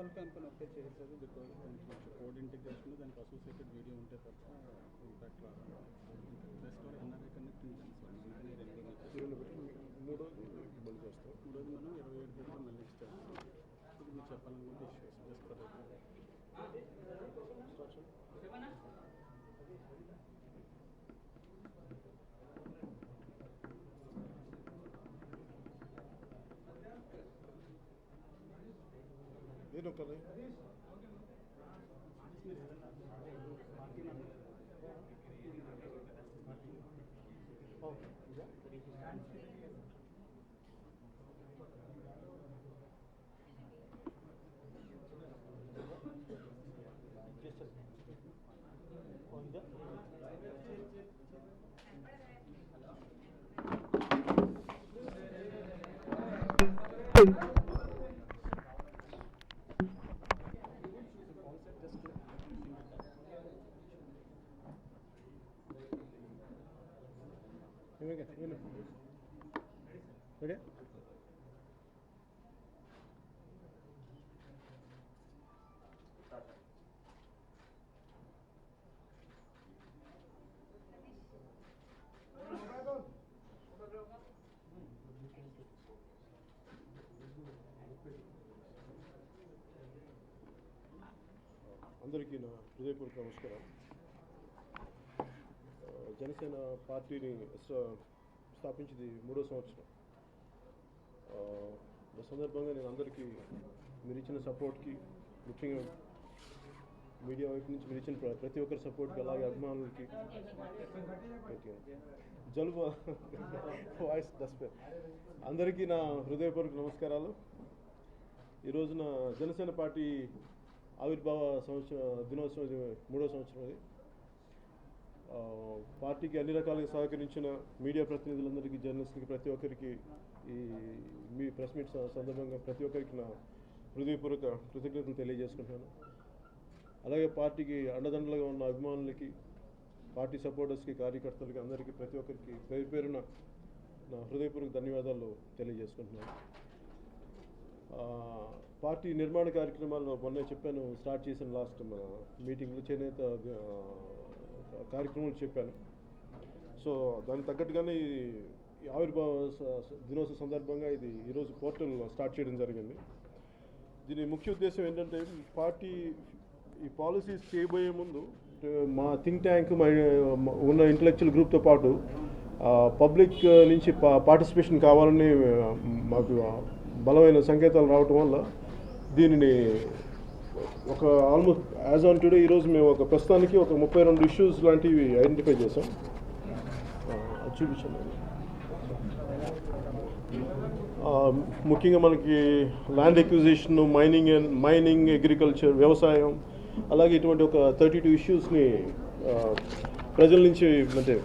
Self అనుకుని ఒకే చేయట్లేదు. Because కొంచెం కోడ్ ఇంటిగ్రేషన్ దానికి అసోసియేటెడ్ వీడియో ఉంటే తప్ప ఇంపాక్ట్ రాదు. బెస్ట్ ఎన్ఆర్ఐ కనెక్ట్ మూడోది మళ్ళీ చేస్తాం. మూడోది మనం 27 గంటలు మళ్ళీ చేస్తాం. ఇది మీరు చెప్పాలనుకుంటే ఇష్యూస్ జస్ట్ ఫర్ నేను కదా రెడీ. అందరికీ నా హృదయపూర్వక నమస్కారం. జనసేన పార్టీని స్థాపించింది 3వ సంవత్సరం. ఈ సందర్భంగా నేను అందరికీ మీరు ఇచ్చిన సపోర్ట్కి, ముఖ్యంగా మీడియా వైపు నుంచి మీరు ఇచ్చిన ప్రతి ఒక్కరి సపోర్ట్కి, అలాగే అభిమానులకి, జలుబు వాయిస్ డస్పే అందరికీ నా హృదయపూర్వక నమస్కారాలు. ఈరోజున జనసేన పార్టీ ఆవిర్భావ దినోత్సవం 3వ సంవత్సరం. అది పార్టీకి అన్ని రకాలుగా సహకరించిన మీడియా ప్రతినిధులందరికీ, జర్నలిస్టులకి, ప్రతి ఒక్కరికి ఈ మీ ప్రెస్ మీట్ సందర్భంగా ప్రతి ఒక్కరికి నా హృదయపూర్వక కృతజ్ఞతలు తెలియజేసుకుంటున్నాను. అలాగే పార్టీకి అండదండలుగా ఉన్న అభిమానులకి, పార్టీ సపోర్టర్స్కి, కార్యకర్తలకి, అందరికీ ప్రతి ఒక్కరికి పేరు పేరున నా హృదయపూర్వక ధన్యవాదాలు తెలియజేసుకుంటున్నాను. పార్టీ నిర్మాణ కార్యక్రమాల్లో మొన్న చెప్పాను, స్టార్ట్ చేసిన లాస్ట్ మన మీటింగ్లో చేనేత కార్యక్రమాలు చెప్పాను. సో దానికి తగ్గట్టుగానే ఈ ఆవిర్భావ దినోత్సవ సందర్భంగా ఇది ఈరోజు పోర్టల్ స్టార్ట్ చేయడం జరిగింది. దీని ముఖ్య ఉద్దేశం ఏంటంటే, పార్టీ ఈ పాలసీస్ చేయబోయే ముందు మా థింక్ ట్యాంక్ ఉన్న ఇంటలెక్చువల్ గ్రూప్తో పాటు పబ్లిక్ నుంచి పార్టిసిపేషన్ కావాలని మాకు బలమైన సంకేతాలు రావటం వల్ల దీనిని ఒక ఆల్మోస్ట్ యాజ్ ఆన్ టుడే ఈరోజు మేము ఒక ప్రస్తుతానికి ఒక 32 ఇష్యూస్ లాంటివి ఐడెంటిఫై చేసాం. చూపించండి. ముఖ్యంగా మనకి ల్యాండ్ ఎక్విజిషన్, మైనింగ్, అగ్రికల్చర్, వ్యవసాయం, అలాగే ఇటువంటి ఒక 32 ఇష్యూస్ని ప్రజల నుంచి, అంటే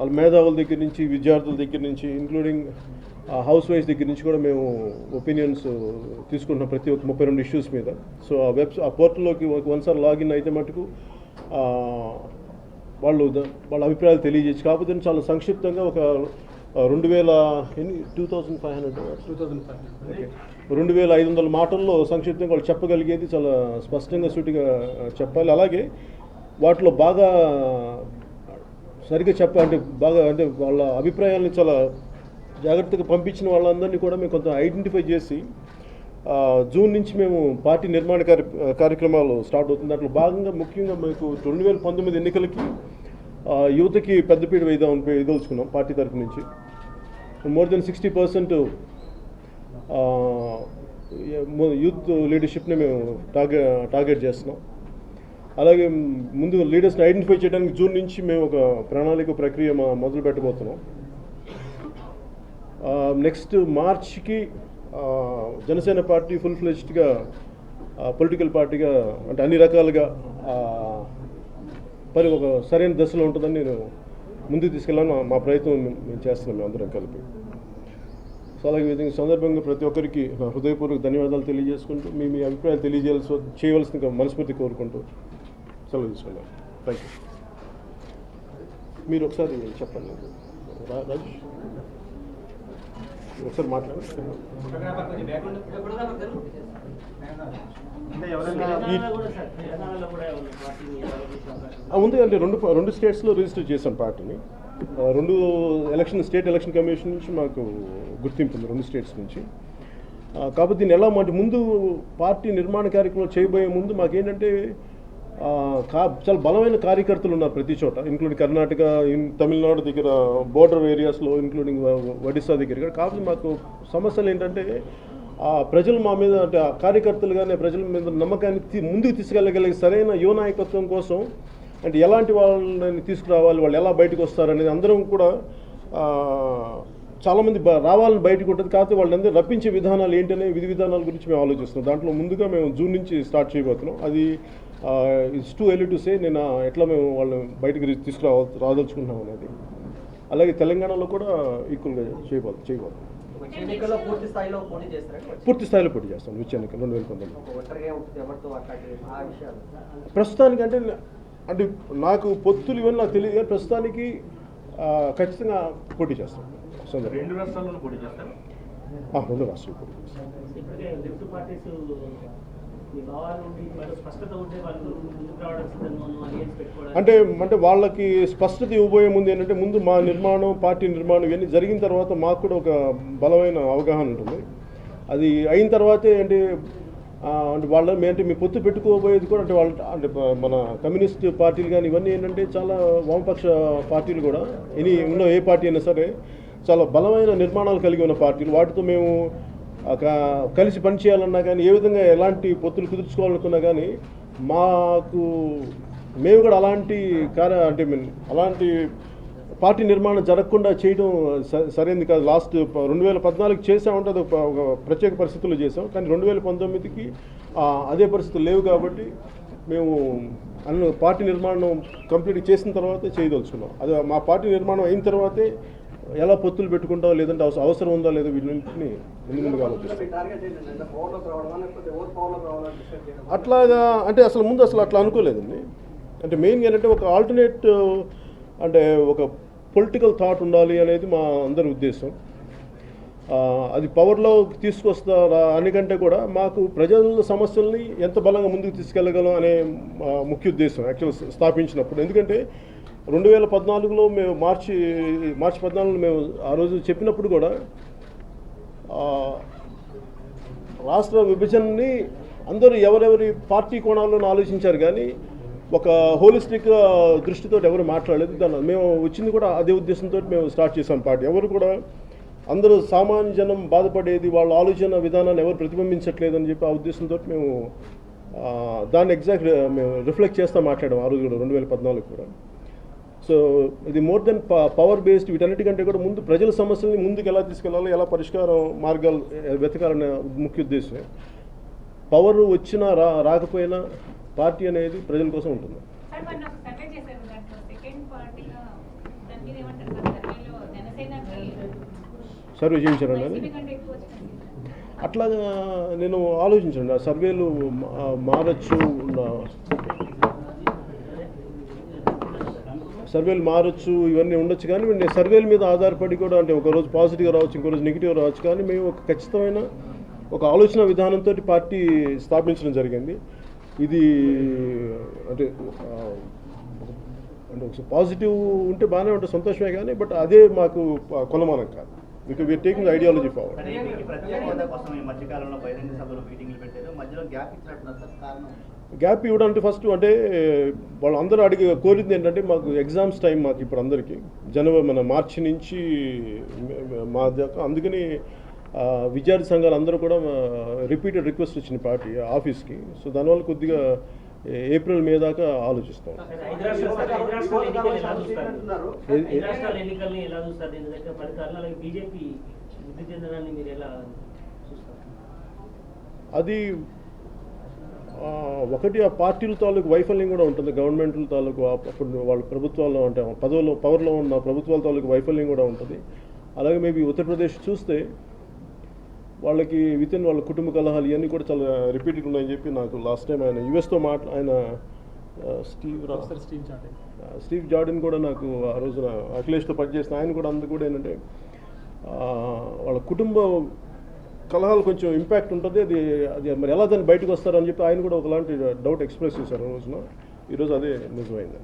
వాళ్ళ మేధావుల దగ్గర నుంచి, విద్యార్థుల దగ్గర నుంచి, ఇంక్లూడింగ్ హౌస్ వైఫ్ దగ్గర నుంచి కూడా మేము ఒపీనియన్స్ తీసుకుంటున్నాం ప్రతి ఒక్క 32 ఇష్యూస్ మీద. సో ఆ పోర్టల్లోకి ఒకసారి లాగిన్ అయితే మటుకు వాళ్ళ అభిప్రాయాలు తెలియజేయచ్చు. కాకపోతే చాలా సంక్షిప్తంగా ఒక 2500 మాటల్లో సంక్షిప్తంగా వాళ్ళు చెప్పగలిగేది చాలా స్పష్టంగా, సూటిగా చెప్పాలి. అలాగే వాటిలో బాగా సరిగ్గా అంటే వాళ్ళ అభిప్రాయాలను చాలా జాగ్రత్తగా పంపించిన వాళ్ళందరినీ కూడా మేము కొంత ఐడెంటిఫై చేసి జూన్ నుంచి మేము పార్టీ నిర్మాణ కార్యక్రమాలు స్టార్ట్ అవుతుంది. దాంట్లో భాగంగా ముఖ్యంగా మీకు 2019 ఎన్నికలకి యువతకి పెద్దపీట వేయదలుచుకున్నాం పార్టీ తరఫు నుంచి. మోర్ దెన్ 60% యూత్ లీడర్షిప్ని మేము టార్గెట్ చేస్తున్నాం. అలాగే ముందు లీడర్స్ని ఐడెంటిఫై చేయడానికి జూన్ నుంచి మేము ఒక ప్రణాళిక ప్రక్రియ మొదలు పెట్టబోతున్నాం. నెక్స్ట్ మార్చ్కి జనసేన పార్టీ ఫుల్ ఫ్లెజ్డ్గా పొలిటికల్ పార్టీగా, అంటే అన్ని రకాలుగా ఒక సరైన దశలో ఉంటుందని నేను ముందుకు తీసుకెళ్ళాను. మా ప్రయత్నం మేము చేస్తున్నాం, మేము అందరం కలిపి. సో అలాగే విధంగా సందర్భంగా ప్రతి ఒక్కరికి నా హృదయపూర్వక ధన్యవాదాలు తెలియజేసుకుంటూ మీ అభిప్రాయాలు చేయవలసిన మనస్ఫూర్తి కోరుకుంటూ సెలవు తీసుకున్నాను. Thank you. మీరు ఒకసారి చెప్పండి రాజేష్, ఒకసారి మాట్లాడండి. ఉంది అంటే రెండు స్టేట్స్లో రిజిస్టర్ చేశాం పార్టీని. స్టేట్ ఎలక్షన్ కమిషన్ నుంచి మాకు గుర్తింపు ఉంది 2 స్టేట్స్ నుంచి. కాబట్టి దీన్ని ఎలా అంటే ముందు పార్టీ నిర్మాణ కార్యక్రమం చేయబోయే ముందు మాకేంటంటే చాలా బలమైన కార్యకర్తలు ఉన్నారు ప్రతి చోట, ఇంక్లూడింగ్ కర్ణాటక, తమిళనాడు దగ్గర బోర్డర్ ఏరియాస్లో, ఇంక్లూడింగ్ ఒడిస్సా దగ్గర. కాబట్టి మాకు సమస్యలు ఏంటంటే ప్రజలు మా మీద అంటే కార్యకర్తలు కానీ ప్రజల మీద నమ్మకాన్ని ముందుకు తీసుకెళ్ళగలిగే సరైన యువ నాయకత్వం కోసం అంటే ఎలాంటి వాళ్ళని తీసుకురావాలి, వాళ్ళు ఎలా బయటకు వస్తారనేది అందరం కూడా చాలామంది రావాలని బయటకు ఉంటుంది. కాకపోతే వాళ్ళందరూ రప్పించే విధానాలు ఏంటనే విధానాల గురించి మేము ఆలోచిస్తున్నాం. దాంట్లో ముందుగా మేము జూన్ నుంచి స్టార్ట్ చేయబోతున్నాం. అది it's too early to say నేను ఎట్లా మేము వాళ్ళని బయటకు రాదలుచుకుంటున్నాం అనేది. అలాగే తెలంగాణలో కూడా ఈక్వల్గా చేయబోతున్నాం. పూర్తి స్థాయిలో పోటీ చేస్తాం వచ్చే ఎన్నికలు 2019. ప్రస్తుతానికి అంటే నాకు పొత్తులు ఇవన్నీ నాకు తెలియదు కానీ ప్రస్తుతానికి ఖచ్చితంగా పోటీ చేస్తాం. 2 రాష్ట్రాల్లో పోటీ చేస్తాం. 2 రాష్ట్రాలు పోటీ చేస్తాం. అంటే వాళ్ళకి స్పష్టత ఇవ్వబోయే ముందు ఏంటంటే ముందు మా నిర్మాణం, పార్టీ నిర్మాణం ఇవన్నీ జరిగిన తర్వాత మాకు కూడా ఒక బలమైన అవగాహన ఉంటుంది. అది అయిన తర్వాతే అంటే వాళ్ళని అంటే మీ పొత్తు పెట్టుకోబోయేది కూడా అంటే మన కమ్యూనిస్ట్ పార్టీలు కానీ ఇవన్నీ ఏంటంటే చాలా వామపక్ష పార్టీలు కూడా ఉన్న ఏ పార్టీ అయినా సరే చాలా బలమైన నిర్మాణాలు కలిగి ఉన్న పార్టీలు. వాటితో మేము కలిసి పనిచేయాలన్నా కానీ ఏ విధంగా ఎలాంటి పొత్తులు కుదుర్చుకోవాలనుకున్నా కానీ మేము కూడా అలాంటి అలాంటి పార్టీ నిర్మాణం జరగకుండా చేయడం సరైనది కాదు. లాస్ట్ 2014 చేసామంటే అది ఒక ప్రత్యేక పరిస్థితుల్లో చేసాం. కానీ 2019కి అదే పరిస్థితులు లేవు. కాబట్టి మేము పార్టీ నిర్మాణం కంప్లీట్ చేసిన తర్వాతే చేయదలుచుకున్నాం. అది మా పార్టీ నిర్మాణం అయిన తర్వాతే ఎలా పొత్తులు పెట్టుకుంటాం, లేదంటే అవసరం ఉందా లేదా వీటిని ముందుగా ఆలోచిస్తాం. అట్లాగా అంటే ముందు అట్లా అనుకోలేదండి. అంటే మెయిన్గా ఏంటంటే ఒక ఆల్టర్నేట్ అంటే ఒక పొలిటికల్ థాట్ ఉండాలి అనేది మా అందరి ఉద్దేశం. అది పవర్లో తీసుకొస్తారా అనికంటే కూడా మాకు ప్రజల సమస్యల్ని ఎంత బలంగా ముందుకు తీసుకెళ్ళగలం అనే ముఖ్య ఉద్దేశం యాక్చువల్ స్థాపించినప్పుడు. ఎందుకంటే 2014లో మేము మార్చి 14లో మేము ఆ రోజు చెప్పినప్పుడు కూడా రాష్ట్ర విభజనని అందరూ ఎవరెవరి పార్టీ కోణాల్లోనూ ఆలోచించారు కానీ ఒక హోలిస్టిక్ దృష్టితో ఎవరు మాట్లాడలేదు. దాన్ని మేము వచ్చింది కూడా అదే ఉద్దేశంతో మేము స్టార్ట్ చేసాం పార్టీ. ఎవరు కూడా అందరూ సామాన్య జనం బాధపడేది వాళ్ళ ఆలోచన విధానాన్ని ఎవరు ప్రతిబింబించట్లేదని చెప్పి ఆ ఉద్దేశంతో మేము దాన్ని ఎగ్జాక్ట్ మేము రిఫ్లెక్ట్ చేస్తూ మాట్లాడాం ఆ రోజు కూడా 2014 కూడా. సో ఇది మోర్ దెన్ పవర్ బేస్డ్. వీటన్నిటికంటే కూడా ముందు ప్రజల సమస్యల్ని ముందుకు ఎలా తీసుకెళ్ళాలి, ఎలా పరిష్కారం మార్గాలు వెతకాలనే ముఖ్య ఉద్దేశం. పవర్ వచ్చినా రాకపోయినా పార్టీ అనేది ప్రజల కోసం ఉంటుంది. సర్వే చేయించారండి అది అట్లాగా నేను ఆలోచించండి. ఆ సర్వేలు మారచ్చు ఇవన్నీ ఉండొచ్చు. కానీ నేను సర్వేల మీద ఆధారపడి కూడా అంటే ఒకరోజు పాజిటివ్గా రావచ్చు, ఇంకో రోజు నెగిటివ్గా రావచ్చు. కానీ మేము ఒక ఖచ్చితమైన ఒక ఆలోచన విధానంతో పార్టీ స్థాపించడం జరిగింది. ఇది అంటే ఒక పాజిటివ్ ఉంటే బాగానే ఉంటుంది, సంతోషమే. కానీ బట్ అదే మాకు కొలమానం కాదు. Because we are taking ideology forward. Gap ఇవ్వడం అంటే ఫస్ట్ అంటే వాళ్ళందరూ కోరింది ఏంటంటే మాకు ఎగ్జామ్స్ టైం మాకు ఇప్పుడు అందరికీ మార్చి నుంచి మా దాకా. అందుకని విద్యార్థి సంఘాలు అందరూ కూడా రిపీటెడ్ రిక్వెస్ట్ వచ్చిన పార్టీ ఆఫీస్కి. సో దానివల్ల కొద్దిగా ఏప్రిల్ మే దాకా ఆలోచిస్తాం. అది ఒకటి ఆ పార్టీల తాలూకు వైఫల్యం కూడా ఉంటుంది. గవర్నమెంట్ల తాలూకు అప్పుడు వాళ్ళ ప్రభుత్వాల్లో అంటే పవర్లో ఉన్న ప్రభుత్వాల తాలూకు వైఫల్యం కూడా ఉంటుంది. అలాగే మేబీ ఉత్తరప్రదేశ్ చూస్తే వాళ్ళకి వాళ్ళ కుటుంబ కలహాలు ఇవన్నీ కూడా చాలా రిపీటెడ్ ఉన్నాయని చెప్పి నాకు లాస్ట్ టైం ఆయన యుఎస్తో ఆయన స్టీవ్ జార్డన్ కూడా నాకు ఆ రోజున అఖిలేష్తో పనిచేసిన ఆయన కూడా అందుకు కూడా ఏంటంటే వాళ్ళ కుటుంబ కలహాలు కొంచెం ఇంపాక్ట్ ఉంటుంది. అది అది మరి ఎలా దాన్ని బయటకు వస్తారని చెప్పి ఆయన కూడా ఒకలాంటి డౌట్ ఎక్స్ప్రెస్ చేశారు ఆ రోజున. ఈరోజు అదే నిజమైంది.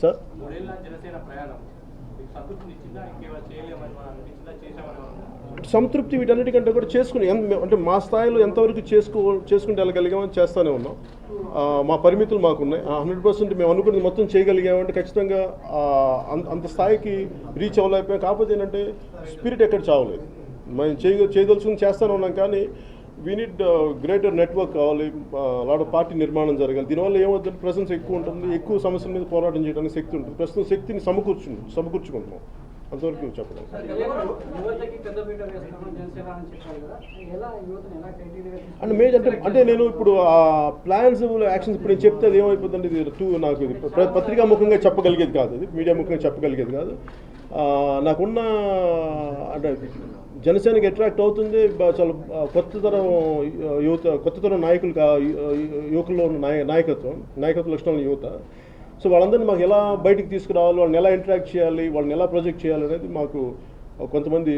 సార్ సంతృప్తి వీటన్నిటికంటే కూడా చేసుకుని అంటే మా స్థాయిలో ఎంతవరకు చేసుకుంటే వెళ్ళగలిగామని చేస్తూనే ఉన్నాం. మా పరిమితులు మాకున్నాయి. 100% మేము అనుకున్నది మొత్తం చేయగలిగామంటే ఖచ్చితంగా అంత స్థాయికి రీచ్ అవ్వలేకపోయాం. కాకపోతే ఏంటంటే స్పిరిట్ ఎక్కడ చావలేదు. మేము చేయదలుచుకుని చేస్తూనే ఉన్నాం. కానీ వీ నీడ్ గ్రేటర్ నెట్వర్క్ కావాలి, లాట్ ఆఫ్ పార్టీ నిర్మాణం జరగాలి. దీనివల్ల ఏమవుతుంది, ప్రెసెన్స్ ఎక్కువ ఉంటుంది, ఎక్కువ సమస్యల మీద పోరాటం చేయడానికి శక్తి ఉంటుంది. ప్రస్తుతం శక్తిని సమకూర్చుకుంటున్నాం. అంతవరకు చెప్పగలం. అంటే నేను ఇప్పుడు ఆ ప్లాన్స్ యాక్షన్స్ ఇప్పుడు నేను చెప్తే అది ఏమైపోతుందంటే ఇది నాకు ఇది పత్రికాముఖంగా చెప్పగలిగేది కాదు, ఇది మీడియా ముఖంగా చెప్పగలిగేది కాదు. నాకున్న అంటే జనసేనకి అట్రాక్ట్ అవుతుంది చాలా కొత్త తరం యువకుల్లో ఉన్న నాయకత్వ లక్షణాల యువత. సో వాళ్ళందరినీ మాకు ఎలా బయటికి తీసుకురావాలి, వాళ్ళని ఎలా ఇంటరాక్ట్ చేయాలి, వాళ్ళని ఎలా ప్రొజెక్ట్ చేయాలి అనేది మాకు కొంతమంది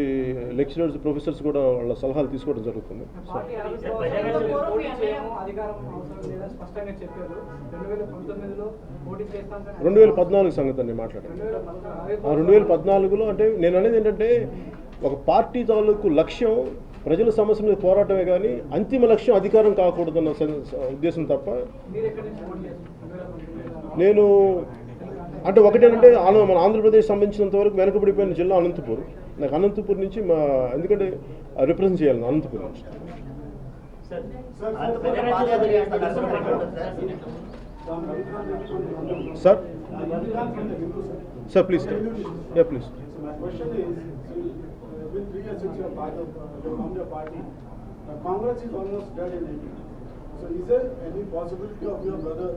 లెక్చరర్స్, ప్రొఫెసర్స్ కూడా వాళ్ళ సలహాలు తీసుకోవడం జరుగుతుంది. 2014 సంగతి అండి మాట్లాడాను. 2014లో అంటే నేను అనేది ఏంటంటే ఒక పార్టీ తాలూకు లక్ష్యం ప్రజల సమస్యల మీద పోరాటమే కానీ అంతిమ లక్ష్యం అధికారం కాకూడదన్న ఉద్దేశం తప్ప. నేను అంటే ఒకటేనంటే మన ఆంధ్రప్రదేశ్ సంబంధించినంత వరకు వెనకబడిపోయిన జిల్లా అనంతపూర్. నాకు అనంతపూర్ నుంచి ఎందుకంటే రిప్రజెంట్ చేయాలి అనంతపూర్ నుంచి. Sir sir please please. With 3 years since you are formed your party, Congress is almost dead in India. So is there any possibility of your brother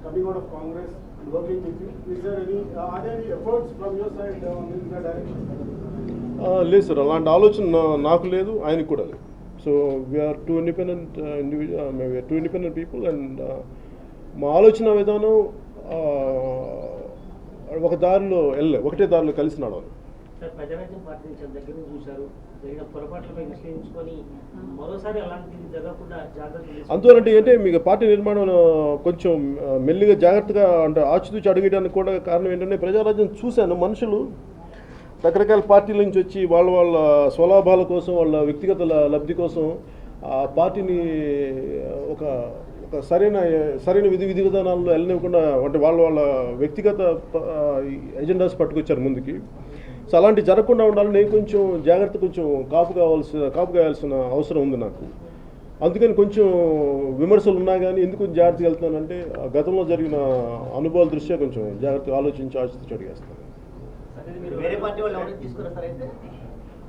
coming out of Congress and working with you? Is there are there any efforts from your side in that direction? లేదు sir, అలాంటి ఆలోచన నాకు లేదు, ఆయనకు కూడా లేదు. So we are two independent people and మా ఆలోచన విధానం ఒకటే దారిలో కలిసి నడవాలి. ప్రజారాజ్యం పార్టీ నుంచి దగ్గర నుంచి చూశారు, జరిగిన పొరపాట్లపై విశ్లేషించుకొని మరోసారి అలాంటిది జరగకుండా జాగ్రత్తలు. అందువలంటే ఏంటంటే మీకు పార్టీ నిర్మాణం కొంచెం మెల్లిగా జాగ్రత్తగా అంటే ఆచితూచి అడిగడానికి కూడా కారణం ఏంటంటే ప్రజారాజ్యం చూశాను, మనుషులు రకరకాల పార్టీల నుంచి వచ్చి వాళ్ళ స్వలాభాల కోసం, వాళ్ళ వ్యక్తిగత లబ్ధి కోసం ఆ పార్టీని ఒక సరైన విధి విధానాల్లో వెళ్ళనివ్వకుండా అంటే వాళ్ళ వ్యక్తిగత ఎజెండాస్ పట్టుకొచ్చారు ముందుకి. సో అలాంటి జరగకుండా ఉండాలని నేను కొంచెం కాపు కావాల్సిన అవసరం ఉంది నాకు. అందుకని కొంచెం విమర్శలు ఉన్నా కానీ ఎందుకు జాగ్రత్తగా వెళ్తున్నానంటే గతంలో జరిగిన అనుభవాల దృష్ట్యా కొంచెం జాగ్రత్తగా ఆలోచించి అడిగేస్తాను.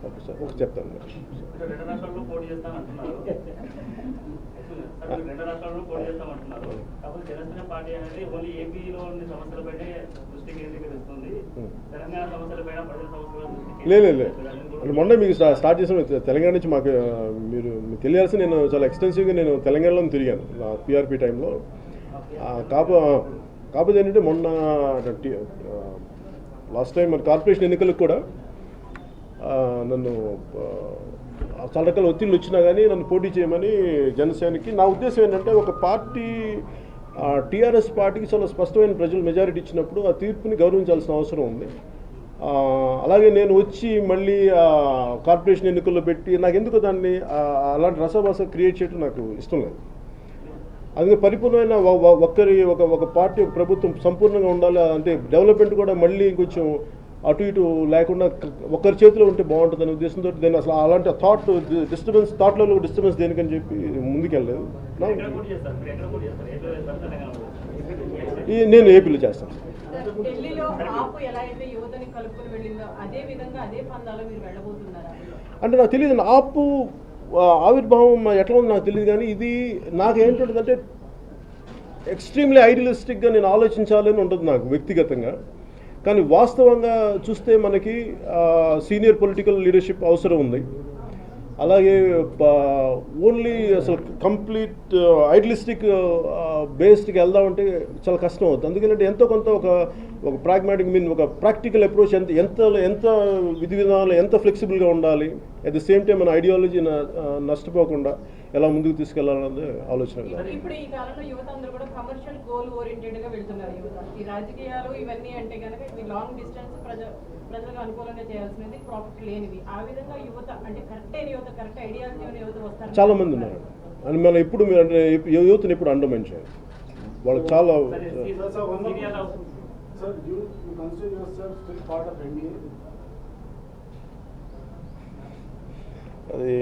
ఓకే సార్, ఓకే చెప్తాను. రెండు రాష్ట్రాల్లో పోటీ చేస్తామంటున్నారు. కాబట్టి జనసేన పార్టీ అనేది ఓన్లీ ఏపీలో ఉన్న సమస్యలపైనే దృష్టి కేంద్రీకరిస్తుంది. తెలంగాణ సమస్యలపైన ప్రజల సమస్యల లేదు అంటే మొన్న మీకు స్టార్ట్ చేసిన తెలంగాణ నుంచి మీకు తెలియాల్సి నేను చాలా ఎక్స్టెన్సివ్గా నేను తెలంగాణలో తిరిగాను పిఆర్పి టైంలో. కాకపోతే ఏంటంటే మొన్న లాస్ట్ టైం మన కార్పొరేషన్ ఎన్నికలకు కూడా నన్ను చాలా రకాల ఒత్తిళ్ళు వచ్చినా కానీ నన్ను పోటీ చేయమని జనసేనకి. నా ఉద్దేశం ఏంటంటే ఒక పార్టీ టీఆర్ఎస్ పార్టీకి చాలా స్పష్టమైన ప్రజలు మెజారిటీ ఇచ్చినప్పుడు ఆ తీర్పుని గౌరవించాల్సిన అవసరం ఉంది. అలాగే నేను వచ్చి మళ్ళీ కార్పొరేషన్ ఎన్నికల్లో పెట్టి నాకు ఎందుకు దాన్ని అలాంటి రసభాస క్రియేట్ చేయడం నాకు ఇష్టం లేదు. అందుకే పరిపూర్ణమైన ఒక పార్టీ ఒక ప్రభుత్వం సంపూర్ణంగా ఉండాలి అంటే డెవలప్మెంట్ కూడా మళ్ళీ కొంచెం అటు ఇటు లేకుండా ఒకరి చేతిలో ఉంటే బాగుంటుంది అనే ఉద్దేశంతో నేను అసలు అలాంటి థాట్లో డిస్టర్బెన్స్ దేనికని చెప్పి ముందుకెళ్ళలేదు. నేను ఏపీలో చేస్తాను. అంటే నాకు తెలియదు ఆపు ఆవిర్భావం ఎట్లా ఉంది నాకు తెలియదు, కానీ ఇది నాకు ఏంటంటే ఎక్స్ట్రీమ్లీ ఐడియలిస్టిక్గా నేను ఆలోచించాలని ఉంటుంది నాకు వ్యక్తిగతంగా. కానీ వాస్తవంగా చూస్తే మనకి సీనియర్ పొలిటికల్ లీడర్షిప్ అవసరం ఉంది. అలాగే ఓన్లీ అసలు కంప్లీట్ ఐడియలిస్టిక్ బేస్డ్కి వెళ్దామంటే చాలా కష్టం అవుతుంది. అందుకంటే ఎంతో కొంత ఒక ప్రాగ్మాటిక్ ఒక ప్రాక్టికల్ అప్రోచ్ ఎంత విధి విధానాలు ఎంత ఫ్లెక్సిబుల్గా ఉండాలి, అట్ ది సేమ్ టైం మన ఐడియాలజీ నష్టపోకుండా ఎలా ముందుకు తీసుకెళ్లాలన్నది ఆలోచన. ఇప్పుడు ఈ కాలంలో యువత అందరూ కూడా కమర్షియల్ గోల్ ఓరియంటెడ్ గా వెళ్తున్నారు. యువత ఈ రాజకీయాలు ఇవన్నీ అంటే కనుక ఇవి లాంగ్ డిస్టెన్స్ ప్రజలకు అనుకూలంగా చేయాల్సినది, ప్రాఫిట్ లేనివి. ఆ విధంగా యువత అంటే కరెక్ట్ అయిన యువత, కరెక్ట్ ఐడియాలజీ ఉన్న యువత వస్తారు. చాలా మంది ఉన్నారు. అని మనం ఇప్పుడు మీరు అంటే యూత్ని ఇప్పుడు అండర్మైన్ చేయాలి. వాళ్ళకి చాలా Sir, you consider yourself still part of NDA? అది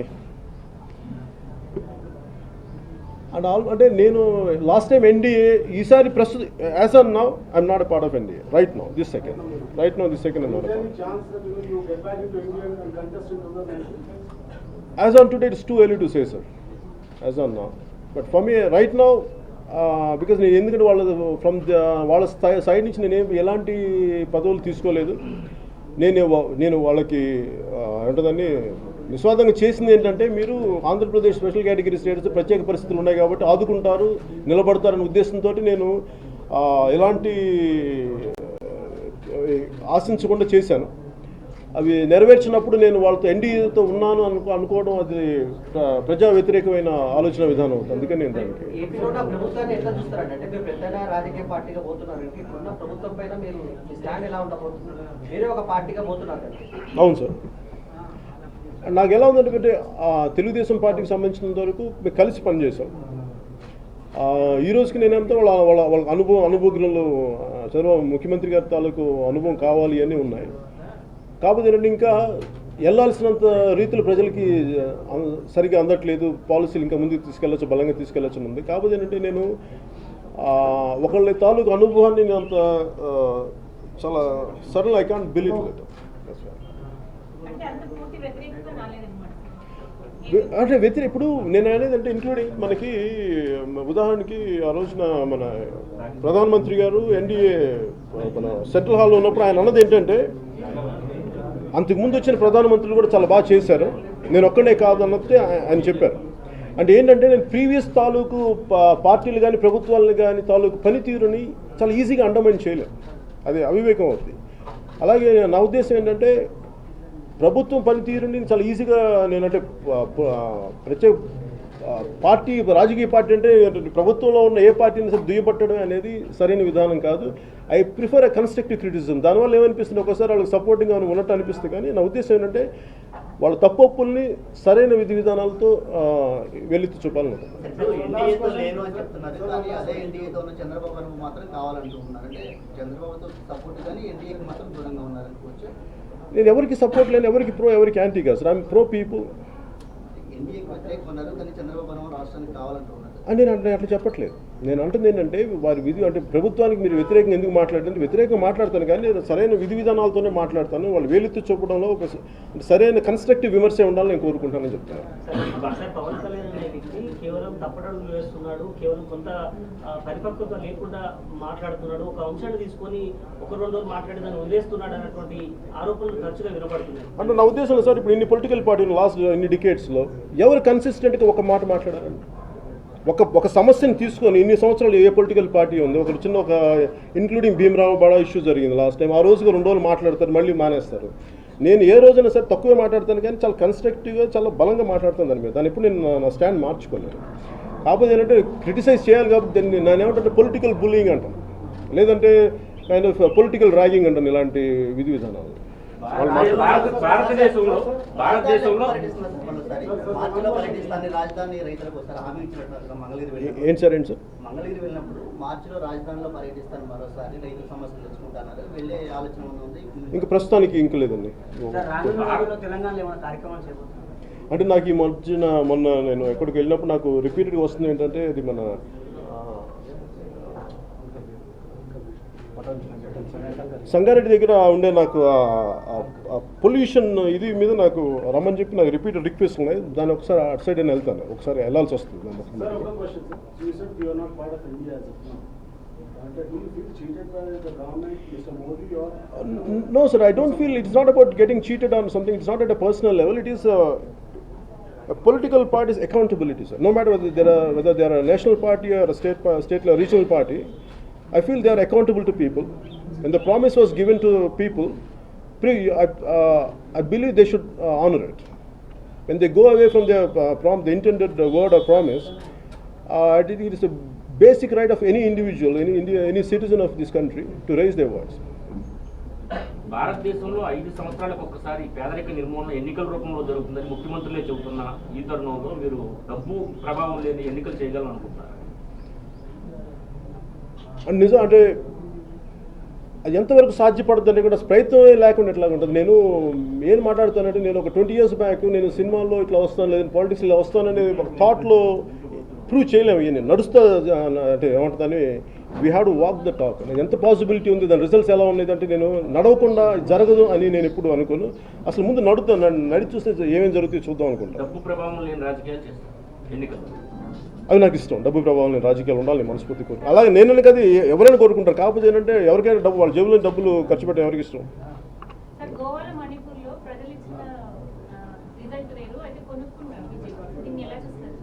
అంటే నేను లాస్ట్ టైం ఎన్డీఏ, ఈసారి ప్రస్తుతం as on now I'm not a part of NDA right now this second I'm not a Is there any chance that you get back into India and contest in 2019? As on today it's too early to say sir, as on now. But for me right now because నేను ఎందుకంటే వాళ్ళ side నుంచి నేను ఎలాంటి పదవులు తీసుకోలేదు. నేను వాళ్ళకి ఏంటదని నిస్వార్థంగా చేసింది ఏంటంటే, మీరు ఆంధ్రప్రదేశ్ స్పెషల్ కేటగిరీ స్టేటస్ ప్రత్యేక పరిస్థితులు ఉన్నాయి కాబట్టి ఆదుకుంటారు, నిలబడతారనే ఉద్దేశంతో నేను ఎలాంటి ఆశించకుండా చేశాను. అవి నెరవేర్చినప్పుడు నేను వాళ్ళతో ఎన్డీఏతో ఉన్నాను అనుకోవడం అది ప్రజా వ్యతిరేకమైన ఆలోచన విధానం అవుతుంది. అందుకని నేను దానికి ఏపీలో ప్రభుత్వాన్ని ఎట్లా చూస్తారంటే, అంటే మీరు పెద్దగా రాజకీయ పార్టీగా పోతున్నారు, ఇప్పుడున్న ప్రభుత్వం పైన మీరు మీ స్టాండ్ ఎలా ఉండబోతున్నారు? వేరే ఒక పార్టీగా పోతున్నారు కదా. అవును సార్. నాకు ఎలా ఉందంటే తెలుగుదేశం పార్టీకి సంబంధించినంత వరకు మేము కలిసి పనిచేసాం. ఈ రోజుకి నేనంతా వాళ్ళ అనుభవజ్ఞులు చంద్రబాబు ముఖ్యమంత్రి గారి తాలూకు అనుభవం కావాలి అని ఉన్నాయి. కాకపోతే ఏంటంటే ఇంకా వెళ్ళాల్సినంత రీతిలో ప్రజలకి సరిగ్గా అందట్లేదు, పాలసీలు ఇంకా ముందుకు తీసుకెళ్ళచ్చు, బలంగా తీసుకెళ్ళచ్చు ఉంది. కాకపోతే ఏంటంటే నేను ఒకళ్ళ తాలూకు అనుభవాన్ని నేను అంత చాలా sudden I can't believe it. అంటే ఇప్పుడు నేను అనేది అంటే ఇంక్లూడింగ్ మనకి ఉదాహరణకి ఆ రోజున మన ప్రధానమంత్రి గారు ఎన్డీఏ మన సెంట్రల్ హాల్లో ఉన్నప్పుడు ఆయన అన్నది ఏంటంటే, అంతకుముందు వచ్చిన ప్రధానమంత్రులు కూడా చాలా బాగా చేశారు, నేను ఒక్కడే కాదు అన్నది ఆయన చెప్పారు. అంటే ఏంటంటే నేను ప్రీవియస్ తాలూకు పార్టీలు కానీ ప్రభుత్వాలను కానీ తాలూకు పనితీరుని చాలా ఈజీగా అండర్మైన్ చేయలేం, అది అవివేకం అవుతుంది. అలాగే నా ఉద్దేశం ఏంటంటే ప్రభుత్వం పనితీరుని చాలా ఈజీగా నేనంటే ప్రత్యేక పార్టీ రాజకీయ పార్టీ అంటే ప్రభుత్వంలో ఉన్న ఏ పార్టీని సరే దుయ్యబట్టడం అనేది సరైన విధానం కాదు. I prefer a constructive criticism. దానివల్ల ఏమనిపిస్తుంది, ఒకసారి వాళ్ళకి సపోర్టింగ్గా ఉన్నట్టు అనిపిస్తుంది. కానీ నా ఉద్దేశం ఏంటంటే వాళ్ళ తప్పుల్ని సరైన విధి విధానాలతో వెలితి చూపాలనుకుంటున్నాను. నేను ఎవరికి సపోర్ట్ లేని, ఎవరికి ప్రో ఎవరికి యాంటీ కాదు సార్. I'm pro people. అని నేను అట్లా చెప్పట్లేదు. నేను అంటుంది ఏంటంటే వారి విధి అంటే ప్రభుత్వానికి మీరు వ్యతిరేకంగా ఎందుకు మాట్లాడుతుంది, వ్యతిరేకంగా మాట్లాడతాను కానీ నేను సరైన విధి విధానాలతోనే మాట్లాడతాను. వాళ్ళు వేలెత్తి చూపడంలో ఒక సరైన కన్స్ట్రక్టివ్ విమర్శ ఉండాలని నేను కోరుకుంటానని చెప్తున్నాను. పవన్ కళ్యాణ్ అనే వ్యక్తి కేవలం తప్పటడుగులు వేస్తున్నాడు, కేవలం కొంత పరిపక్వత లేకుండా మాట్లాడుతున్నాడు, ఒక అంశాన్ని తీసుకొని ఒక 2 రోజులు మాట్లాడి దాన్ని వదిలేస్తున్నాడు అన్నటువంటి ఆరోపణలు తరచుగా వినపడుతున్నాయి. అంటే నా ఉద్దేశంలో సార్ ఇప్పుడు ఇన్ని పొలిటికల్ పార్టీలు లాస్ట్ ఇన్ని డికేట్స్లో ఎవరు కన్సిస్టెంట్గా ఒక మాట మాట్లాడారండి? ఒక సమస్యను తీసుకొని ఇన్ని సంవత్సరాలు ఏ పొలిటికల్ పార్టీ ఉంది? ఒక చిన్న ఇంక్లూడింగ్ భీమరావు బడా ఇష్యూ జరిగింది లాస్ట్ టైం. ఆ రోజుగా 2 రోజులు మాట్లాడతారు, మళ్ళీ మానేస్తారు. నేను ఏ రోజైనా సరే తక్కువే మాట్లాడతాను కానీ చాలా కన్స్ట్రక్టివ్గా చాలా బలంగా మాట్లాడతాను దాని మీద. దాని ఇప్పుడు నేను నా స్టాండ్ మార్చుకోలేదు. కాకపోతే ఏంటంటే క్రిటిసైజ్ చేయాలి కాబట్టి దాన్ని నేను ఏమంటే పొలిటికల్ బుల్లింగ్ అంటాను, లేదంటే కైండ్ ఆఫ్ పొలిటికల్ ర్యాగింగ్ అంటాను ఇలాంటి విధి విధానాలు. భారతదేశంలో ఏంటి సార్ మంగళగిరి వెళ్ళినప్పుడు మార్చిలో రాజధానిలో పర్యటిస్తాను, మరోసారి రైతుల సమస్యలు తెచ్చుకుంటున్నారు, వెళ్ళే ఆలోచన ఉంది? ఇంకా ప్రస్తుతానికి ఇంక లేదండి. తెలంగాణలో ఏమైనా కార్యక్రమాలు చేపడుతున్నారు? అంటే నాకు ఈ మధ్యన మొన్న నేను ఎక్కడికి వెళ్ళినప్పుడు నాకు రిపీటెడ్గా వస్తుంది ఏంటంటే అది మన సంగారెడ్డి దగ్గర ఉండే నాకు పొల్యూషన్ ఇది మీద నాకు రమ్మని చెప్పి నాకు రిపీటెడ్ రిక్వెస్ట్ ఉన్నాయి. దాన్ని ఒకసారి అటు సైడ్ నేను వెళ్తాను, ఒకసారి వెళ్ళాల్సి వస్తుంది. No sir, I don't feel it's not about getting cheated on something. It's not at a personal level. It is Political parties accountability, sir. No matter whether they are a national party or a state or regional party, I feel they are accountable to people. When the promise was given to people, I believe they should honor it. When they go away from their the intended word or promise, I think it is a basic right of any individual, any citizen of this country to raise their voice. భారతదేశంలో 5 సంవత్సరాలకు ఒక్కసారి పేదరిక నిర్మూలన ఎన్నికల రూపంలో జరుగుతుందని ముఖ్యమంత్రులే చెబుతున్న ఈ తరుణంలో మీరు డబ్బు ప్రభావం లేని ఎన్నికలు చేయగలనుకుంటున్నారు? నిజం అంటే అది ఎంతవరకు సాధ్యపడుతుందంటే కూడా ప్రయత్నమే లేకుండా ఎట్లా ఉంటుంది. నేను ఏం మాట్లాడుతానంటే నేను ఒక 20 years బ్యాక్ నేను సినిమాల్లో ఇట్లా వస్తాను లేదంటే పాలిటిక్స్ ఇలా వస్తానని ఒక థాట్లో ప్రూవ్ చేయలేము. నేను నడుస్తా అంటే ఏమంటుందని we have to walk the talk. ఎంత పాసిబిలిటీ ఉంది, దాని రిజల్ట్స్ ఎలా ఉన్నాయి అంటే నేను నడవకుండా జరగదు అని నేను ఎప్పుడు అనుకోను. అసలు ముందు నడిచి చూస్తే ఏమేమి జరుగుతాయో చూద్దాం అనుకుంటాను. డబ్బు ప్రభావం లేని రాజకీయాలు చేస్తారు ఎన్నికలు, అవి నాకు ఇష్టం. డబ్బు ప్రభావం లేని రాజకీయాలు ఉండాలి మనస్ఫూర్తి కోరు. అలాగే నేను కదా ఎవరైనా కోరుకుంటారు. కాకపోతే ఏంటంటే ఎవరికైనా డబ్బు వాళ్ళ జేబులో డబ్బులు ఖర్చు పెట్టడం ఎవరికి ఇష్టం? గోవాలో మణిపూర్లో ప్రజలు ఇచ్చిన రిజల్ట్ వేరు, అయితే కొనుక్కున్నారు బీజేపీ. దీన్ని ఎలా చూస్తారు?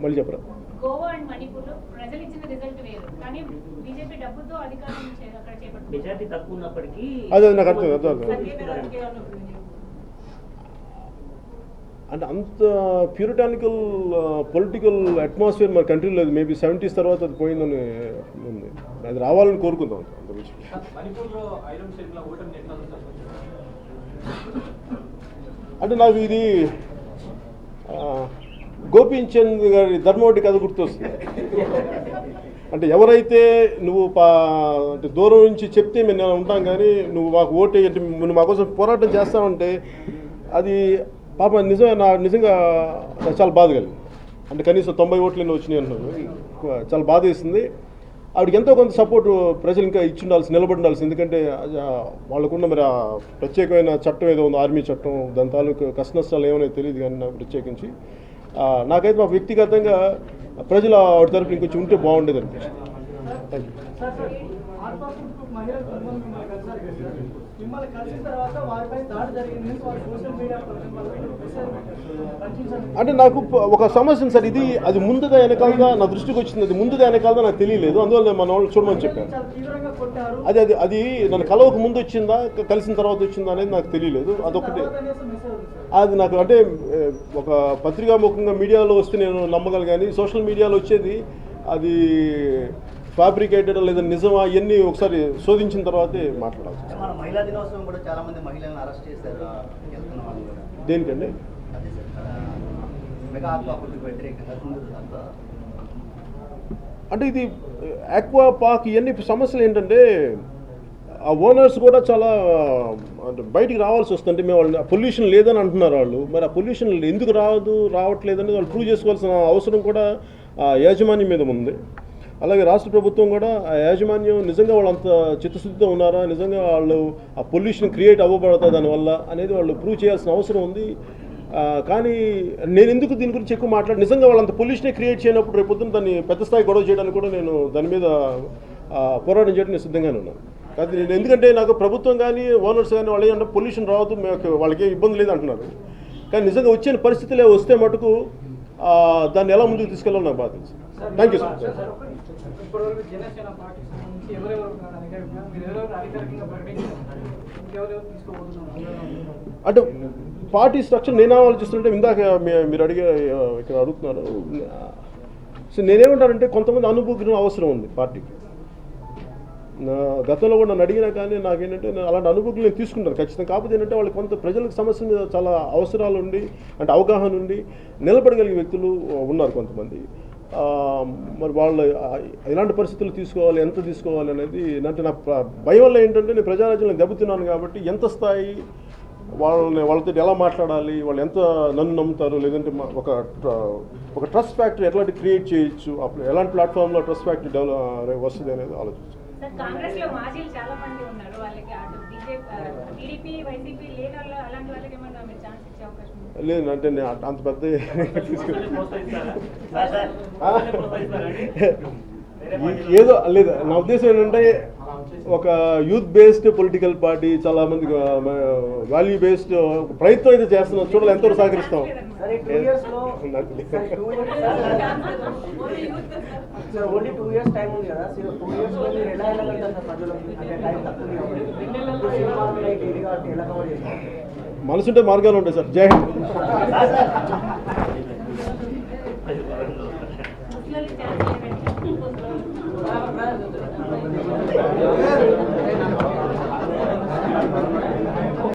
మళ్ళీ చెప్పరా? గోవా అండ్ మణిపూర్లో ప్రజలు ఇచ్చిన రిజల్ట్ వేరు, కానీ బీజేపీ డబ్బుతో అధికారం అక్కడ చేపట్టింది. మెజార్టీ తక్కువ ఉన్నప్పటికీ అదే నాకు అర్థం అంటే అంత ప్యూరిటానికల్ పొలిటికల్ అట్మాస్ఫియర్ మన కంట్రీలో లేదు. మేబీ 70s తర్వాత అది పోయిందని ఉంది. అది రావాలని కోరుకుందాం. అంటే నాకు ఇది గోపీచంద్ గారి ధర్మవటి కథ గుర్తొస్తుంది. అంటే ఎవరైతే నువ్వు అంటే దూరం నుంచి చెప్తే మేము ఉంటాం కానీ నువ్వు మాకు ఓటు అంటే నువ్వు మా కోసం పోరాటం చేస్తావంటే అది పాప నిజంగా నాకు చాలా బాధ కలిగింది. అంటే కనీసం 90 ఓట్లు వచ్చినాయి అంటున్నారు. చాలా బాధ వేసింది. ఆవిడకి ఎంతో కొంత సపోర్టు ప్రజలు ఇంకా ఇచ్చి నిలబడి ఉండాల్సింది. ఎందుకంటే వాళ్ళకున్న మరి ఆ ప్రత్యేకమైన చట్టం ఏదో ఉంది, ఆర్మీ చట్టం, దాని తాలూకు కష్ట నష్టాలు ఏమైనా తెలియదు కానీ నాకు ప్రత్యేకించి నాకైతే మా వ్యక్తిగతంగా ప్రజలు ఆవిడ తరపున ఇంకొంచెం ఉంటే బాగుండేది అనిపించింది. Thank you. అంటే నాకు ఒక సమస్య సార్, ఇది అది ముందుగా వెనకాలగా నా దృష్టికి వచ్చింది. అది ముందుగా వెనకాలగా నాకు తెలియలేదు. అందువల్ల మన వాళ్ళు చూడమని చెప్పాను. అది నన్ను కలవక ముందు వచ్చిందా కలిసిన తర్వాత వచ్చిందా అనేది నాకు తెలియలేదు. అదొకటి అది నాకు అంటే ఒక పత్రికాముఖంగా మీడియాలో వస్తే నేను నమ్మగలను కానీ సోషల్ మీడియాలో వచ్చేది అది ఫ్యాబ్రికేటెడ్ లేదా నిజమా ఇవన్నీ ఒకసారి శోధించిన తర్వాతే మాట్లాడాలి. మన మహిళా దినోత్సవం కూడా చాలా మంది మహిళలను అరెస్ట్ చేశారు. దేనికండి? మెగా ఆక్వా పార్క్ వ్యతిరేకంగా అంటే ఇది ఆక్వా పార్క్ ఇవన్నీ సమస్యలు ఏంటంటే ఆ ఓనర్స్ కూడా చాలా అంటే బయటికి రావాల్సి వస్తుంది. మేము వాళ్ళు పొల్యూషన్ లేదని అంటున్నారు వాళ్ళు. మరి ఆ పొల్యూషన్ ఎందుకు రావట్లేదని వాళ్ళు ప్రూవ్ చేసుకోవాల్సిన అవసరం కూడా యాజమాన్యం మీద ఉంది. అలాగే రాష్ట్ర ప్రభుత్వం కూడా ఆ యాజమాన్యం నిజంగా వాళ్ళు అంత చిత్తశుద్ధితో ఉన్నారా, నిజంగా వాళ్ళు ఆ పొల్యూషన్ క్రియేట్ అవ్వబడతా దానివల్ల అనేది వాళ్ళు ప్రూవ్ చేయాల్సిన అవసరం ఉంది. కానీ నేను ఎందుకు దీని గురించి ఎక్కువ నిజంగా వాళ్ళు అంత పొల్యూషనే క్రియేట్ చేయనప్పుడు రేపు పొద్దున్న దాన్ని పెద్ద స్థాయి గొడవ చేయడానికి కూడా నేను దాని మీద పోరాటం చేయడం నేను సిద్ధంగానే ఉన్నాను. కాదు నేను ఎందుకంటే నాకు ప్రభుత్వం కానీ ఓనర్స్ కానీ వాళ్ళు ఏమన్నా పొల్యూషన్ రావద్దు, వాళ్ళకి ఇబ్బంది లేదు అంటున్నారు. కానీ నిజంగా వచ్చిన పరిస్థితులే వస్తే మటుకు దాన్ని ఎలా ముందుకు తీసుకెళ్ళాలో నాకు బాధ తెలుసు. Thank you sir. అంటే పార్టీ స్ట్రక్చర్ నేను ఆలోచిస్తుంటే ఇందాక మీరు ఇక్కడ అడుగుతున్నారు. సో నేనేమంటానంటే కొంతమంది అనుభవం అవసరం ఉంది పార్టీకి. గతంలో కూడా నన్ను అడిగినా కానీ నాకేంటంటే అలాంటి అనుభూతులు నేను తీసుకుంటాను ఖచ్చితంగా. కాకపోతే ఏంటంటే వాళ్ళు కొంత ప్రజలకు సమస్య మీద చాలా అవసరాలు ఉండి అంటే అవగాహన ఉండి నిలబడగలిగే వ్యక్తులు ఉన్నారు కొంతమంది. మరి వాళ్ళు ఎలాంటి పరిస్థితులు తీసుకోవాలి, ఎంత తీసుకోవాలి అనేది అంటే నా భయం వల్ల ఏంటంటే నేను ప్రజారాజ్యంలో దెబ్బతిన్నాను కాబట్టి ఎంత స్థాయి వాళ్ళతో ఎలా మాట్లాడాలి, వాళ్ళు ఎంత నన్ను నమ్ముతారు, లేదంటే ఒక ట్రస్ట్ ఫ్యాక్టరీ ఎట్లాంటి క్రియేట్ చేయొచ్చు, అప్పుడు ఎలాంటి ప్లాట్ఫామ్లో ట్రస్ట్ ఫ్యాక్టరీ డెవలప్ వస్తుంది అనేది ఆలోచించాను. కాంగ్రెస్ లో మాజీలు చాలా మంది ఉన్నారు, వాళ్ళకి అటు టీడీపీ వైసీపీ లేని వాళ్ళు అలాంటి వాళ్ళకి ఏమన్నా మీరు ఛాన్స్ ఇచ్చే అవకాశం ఉంది? లేదు అంటే నేను అంత పెద్ద ఏదో లేదు. నా ఉద్దేశం ఏంటంటే ఒక యూత్ బేస్డ్ పొలిటికల్ పార్టీ చాలా మంది వాల్యూ బేస్డ్ ప్రయత్నం అయితే చేస్తున్నాం. చూడాలి ఎంతవరకు సహకరిస్తాం. సరే 2 years లో సార్ ఓన్లీ 2 years టైం ఉంది కదా. 2 years లో మీరు ఎలా వెళ్ళగలుగుతారు సార్ ప్రజలకు? అంటే టైం తక్కువ సినిమాలు లైక్ ఇది కాబట్టి ఎలా కవర్ చేస్తారు? మనసుంటే మార్గాలు ఉంటాయి సార్. జై హింద్.